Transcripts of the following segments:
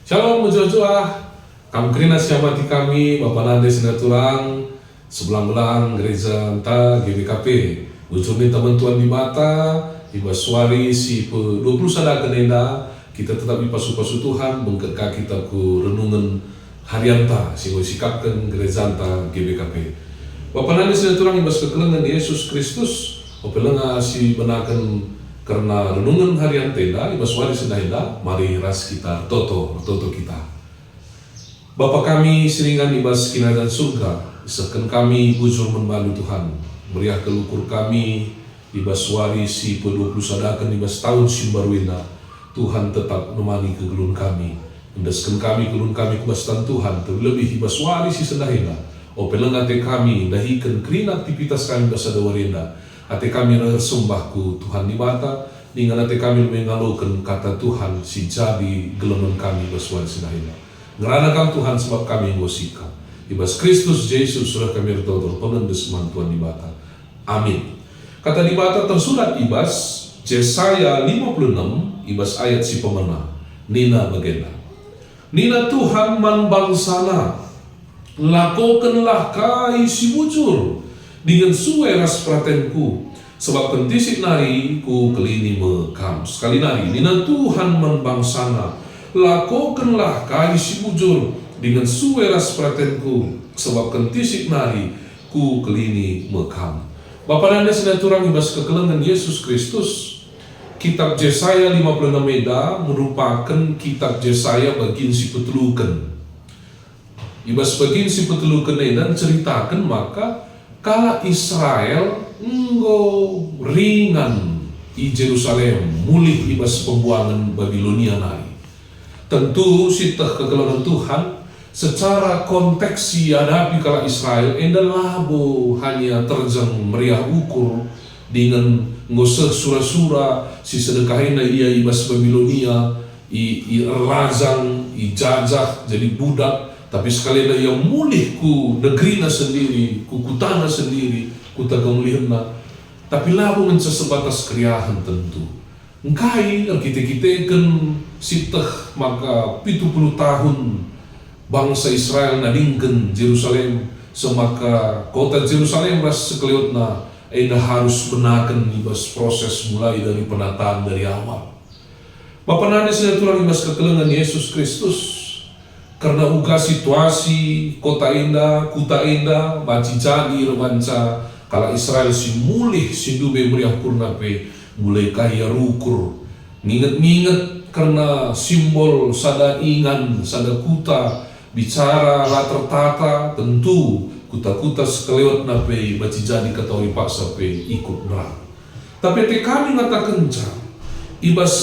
Shalom mujur-jua, kam kerina siamati kami Bapak Nande Sinaturang sebelang-belang gereja anta GBKP. Mujur ni teman Tuhan di mata, iba suari si 20 sada kenenda, kita tetap ipasu-pasu Tuhan, mengkeka kita ku renungan harianta, sehingga sikapkan gereja anta GBKP. Bapak Nande Sinaturang ibas kekelengan Yesus Kristus, opelenga si benakan karena renungan harian tenda, ibas wari sendahinda, mari ras kita toto kita. Bapa kami seringan ibas kinadan surga, isakan kami bujur membalu Tuhan, meriah kelukur kami, ibas wari si 20 sadakan ibas tahun simbaruina, Tuhan tetap nemani kegelun kami, mendeskan kami kelun kami kebastan Tuhan, terlebih ibas wari si sendahinda, opelengate kami, dahikan kerina aktivitas kami basada warinda, ate kami sembahku Tuhan di mata, dengan ate kami mengalukan kata Tuhan si jadi gelemen kami bersuara sinahina. Ngeranakan Tuhan sebab kami ngosika. Ibas Kristus Yesus surah kami berdoa pengendes Tuhan di mata. Amin. Kata di mata tersurat ibas Yesaya 56 ibas ayat si pemena. Nina bagenda. Nina Tuhan man bangsana, lakokanlah kai si bujur dengan suwe ras pratenku, sebab kentisik nari ku kelini mekam. Sekali nari, nina Tuhan membangsana, lakokanlah kai si bujur dengan suwe ras pratenku, sebab kentisik nari ku kelini mekam. Bapak Nanda Sinaturang ibas kekelengan Yesus Kristus, kitab Yesaya 56 eda merupakan kitab Yesaya bagian si petelukan. Ibas bagian si petelukan eda ceritakan maka kala Israel nggo ringan di Jerusalem mulih ibas pembuangan Babilonia nari. Tentu sitah kegelangan Tuhan secara konteks si hadapi kala Israel enda labo hanya terjang meriah ukur dengan ngoseh sura-sura si sedekahina ia ibas Babilonia i razang i jajah jadi budak. Tapi sekali lagi yang mulih ku negerina sendiri, ku kutana sendiri, ku tagamulihna. Tapi labu menca sebatas kriahan tentu. Engkai kita kan sitah maka 70 tahun bangsa Israel nadingkan Jerusalem, semaka kota Jerusalem ras sekeliotna eda harus benakan ibas proses mulai dari penataan dari awal. Bapak Nanda Sinaturang ibas kekelengan Yesus Kristus. Karena uga situasi kota indah, kuta indah, baci jadi rewanca, kala Israel si mulih si dube meriah kurnape, mulai kaya rukur, nginget karena simbol sada ingan, sada kuta, bicara la tertata, tentu kuta-kuta sekelewat nape, baci jadi katawi paksa pe ikut nerang. Tapi kami ngatakan ibas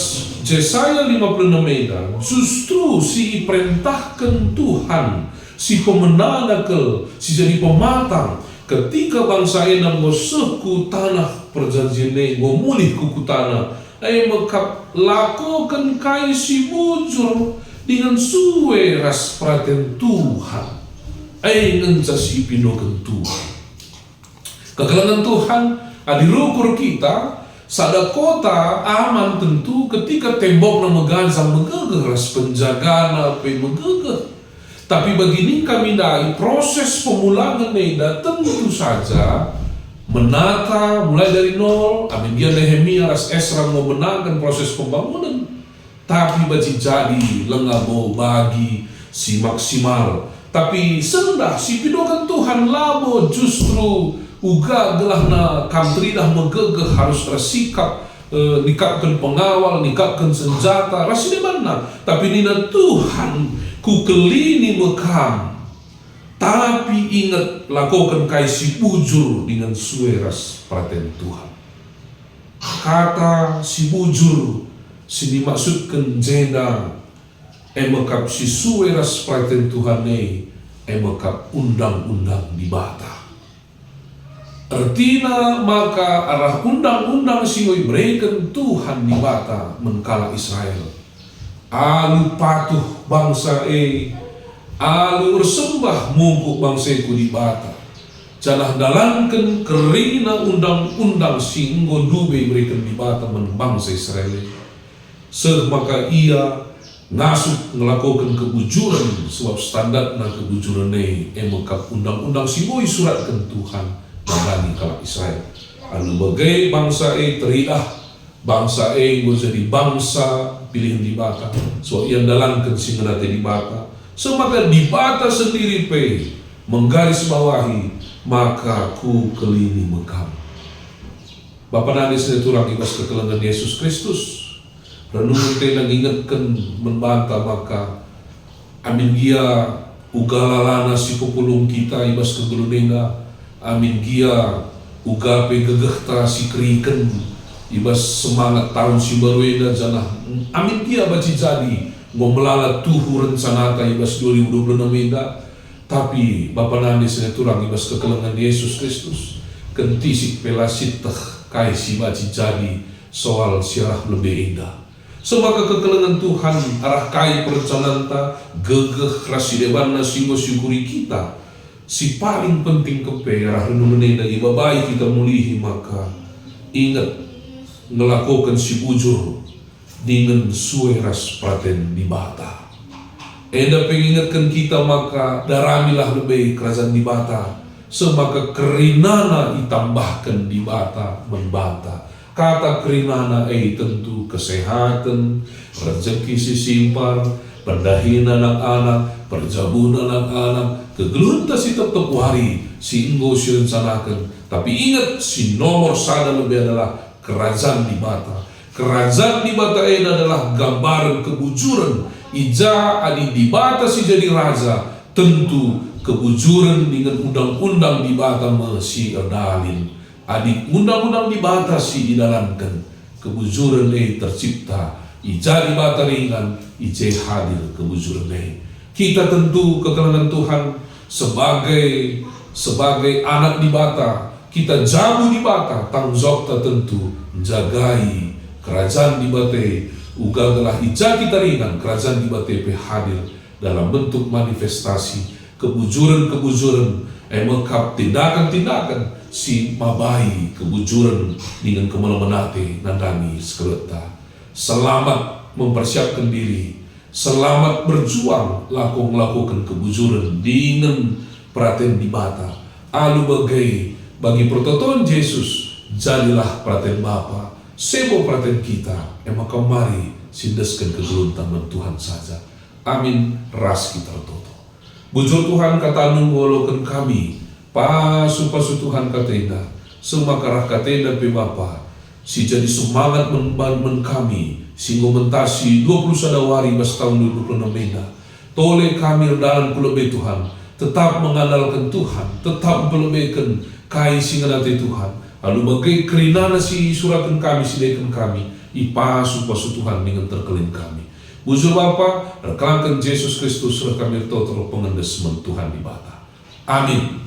Yesaya 56 eda justru si perintahkan Tuhan si pemenangakel si jadi pematang ketika bangsa ena ngosehku tanah perjanjian ngomulih kuku tanah mekap lakukan kai si bujur dengan suwe ras praten Tuhan ngenca si pindokan Tuhan kekelangan Tuhan adirukur kita sada kota aman tentu ketika tembok na meganzang megegeh ras penjagana pe megegeh. Tapi begini kami dai proses pemulangan neda tentu saja menata mulai dari nol. Amin dia Nehemia ras Esra mau menangkan proses pembangunan. Tapi baci jadi lengabo bagi si maksimal. Tapi sendah si pidokan Tuhan labo justru uga gelahna kamtridah megegeh harus tersikap nikapkan pengawal, nikapkan senjata rasine mana. Tapi nina Tuhan ku kelini mekam. Tapi ingat lakukan kai si bujur dengan sueras praten Tuhan. Kata si bujur si dimaksudkan jeda emekap si sueras praten Tuhan emekap undang-undang di bata. Artinya maka arah undang-undang singoi berikan Tuhan di bata menkala Israel. Alu patuh bangsa alu bersembah mungkuk bangsaku di bata. Janah dalankan kerina undang-undang singgo dube berikan di bata men bangsa Israel. Maka ia ngasuk ngelakukan kebujuran sebab standar na kebujuran ini emekap undang-undang simoi suratkan Tuhan nandani kalak Israel. Anu bagai bangsa teriah bangsa jadi bangsa pilihan di bata so yang dalamkan singenate di bata semaka di bata sendiri pe menggaris bawahi maka ku kelini mekam. Bapak nani seneturang ibas kekelengan Yesus Kristus renungan tenang ingatkan membantah maka amin gia ugalalana si populung kita ibas kegelunenga amin gia ugape gegehta si keriken ibas semangat tahun si barueda janah amin gia baci jadi ngomelalat tuhu rencanata ibas 2026 enda tapi Bapak nani seneturang ibas kekelengan Yesus Kristus kentisik pelasitah kai si baci jadi soal siarah lebih indah. Semaka kekelengan Tuhan arah kai perencananta gegeh rasideban nasibo syukuri kita si paling penting kepe arah renungan iba baik kita mulihi maka ingat ngelakukan si bujur dengan sueras praten di bata. Enda pengingatkan kita maka daramilah lebih kerajaan di bata semaka kerinana ditambahkan di bata membata. Kata kerinana tentu kesehatan, rezeki si simpar, pendahin anak-anak, perjabun anak-anak, kegelunta si tetap wari, si inggo si rencanakan. Tapi ingat si nomor sada lebih adalah kerajaan di bata. Kerajaan di bata ini adalah gambaran kebujuran. Ija adi di bata si jadi raja, tentu kebujuran dengan undang-undang di bata masih erdalin. Adik undang-undang dibatasi didalamkan kebujuran tercipta ija di bata ringan ije hadir kebujuran kita tentu kekelengan Tuhan sebagai anak di bata kita jamu di bata tanggung jawab tentu menjagai kerajaan di bate uga telah ija kita ringan kerajaan di bate hadir dalam bentuk manifestasi kebujuran emekap tindakan-tindakan si mabai kebujuran dengan kemelemenate nandani sekeleta. Selamat mempersiapkan diri, selamat berjuang lakukan kebujuran dengan praten di bata. Alu bagi pertotoan Yesus jadilah praten Bapa, sebo praten kita, emang kemari sindeskan kegeluntaman Tuhan saja. Amin. Ras kita toto. Bujur Tuhan kata nunggolokan kami pasu Tuhan katenda semakara katenda pe Bapa si jadi semangat membangun kami sehingga mentasi 20 sadawari bas tahun 2026 tole kami dalam kulebe Tuhan tetap mengandalkan Tuhan tetap melebihkan kai singanate Tuhan lalu bagai kerinana si suratan kami sidekan kami ipasu Tuhan dengan terkelin kami bujur Bapa rekankan Yesus Kristus rekam total pengendesmen Tuhan di bata. Amin.